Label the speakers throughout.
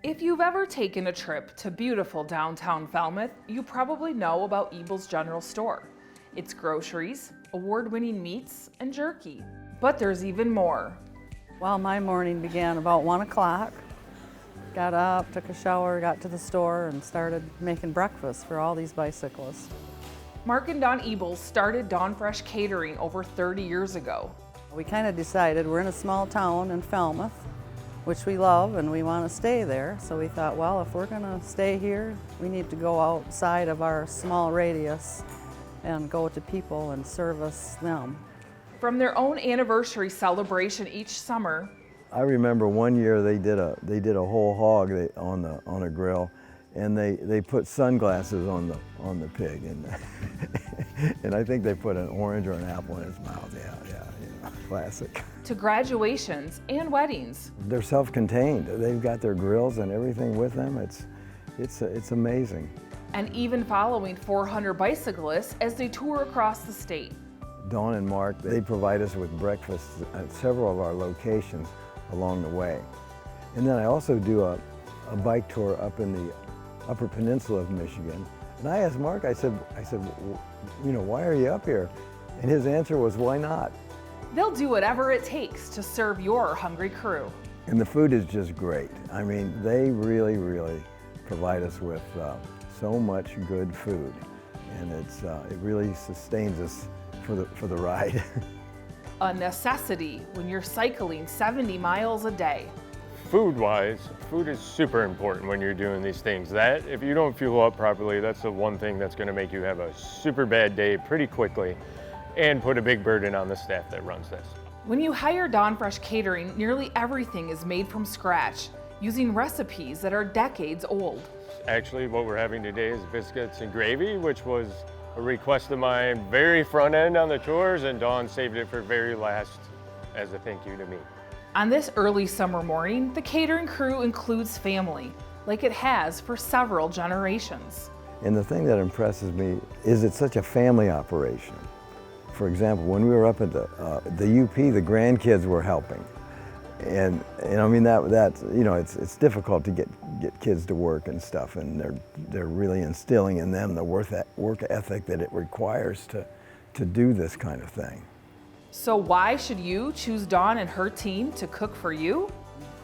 Speaker 1: If you've ever taken a trip to beautiful downtown Falmouth, you probably know about Ebels General Store. It's groceries, award-winning meats, and jerky. But there's even more.
Speaker 2: Well, my morning began about 1 o'clock. Got up, took a shower, got to the store, and started making breakfast for all these bicyclists.
Speaker 1: Mark and Dawn Ebels started Dawn Fresh Catering over 30 years ago.
Speaker 2: We kind of decided we're in a small town in Falmouth, which we love and we want to stay there. So we thought, well, if we're going to stay here, we need to go outside of our small radius and go to people and service them.
Speaker 1: From their own anniversary celebration each summer,
Speaker 3: I remember one year they did a whole hog on a grill, and they put sunglasses on the pig, and I think they put an orange or an apple in his mouth. Yeah, classic.
Speaker 1: To graduations and weddings.
Speaker 3: They're self-contained. They've got their grills and everything with them. It's amazing.
Speaker 1: And even following 400 bicyclists as they tour across the state.
Speaker 3: Dawn and Mark, they provide us with breakfast at several of our locations along the way. And then I also do a bike tour up in the Upper Peninsula of Michigan. And I asked Mark, I said, why are you up here? And his answer was, why not?
Speaker 1: They'll do whatever it takes to serve your hungry crew.
Speaker 3: And the food is just great. I mean, they really, really provide us with so much good food. And it really sustains us for the ride.
Speaker 1: A necessity when you're cycling 70 miles a day.
Speaker 4: Food-wise, food is super important when you're doing these things. That, if you don't fuel up properly, that's the one thing that's going to make you have a super bad day pretty quickly and put a big burden on the staff that runs this.
Speaker 1: When you hire Dawn Fresh Catering, nearly everything is made from scratch, using recipes that are decades old.
Speaker 4: Actually, what we're having today is biscuits and gravy, which was a request of mine very front end on the tours, and Dawn saved it for very last as a thank you to me.
Speaker 1: On this early summer morning, the catering crew includes family, like it has for several generations.
Speaker 3: And the thing that impresses me is it's such a family operation. For example, when we were up at the UP, the grandkids were helping. And I mean, it's difficult to get kids to work and stuff, and they're really instilling in them the work ethic that it requires to do this kind of thing.
Speaker 1: So why should you choose Dawn and her team to cook for you?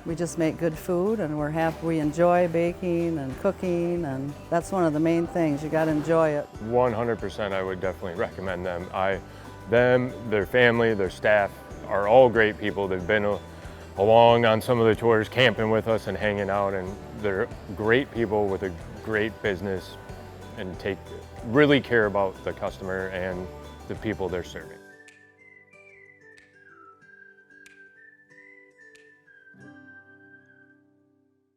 Speaker 2: We just make good food, and we enjoy baking and cooking, and that's one of the main things. You got to enjoy it.
Speaker 4: 100%, I would definitely recommend them. Them, their family, their staff are all great people. They've been along on some of the tours, camping with us and hanging out, and they're great people with a great business and really care about the customer and the people they're serving.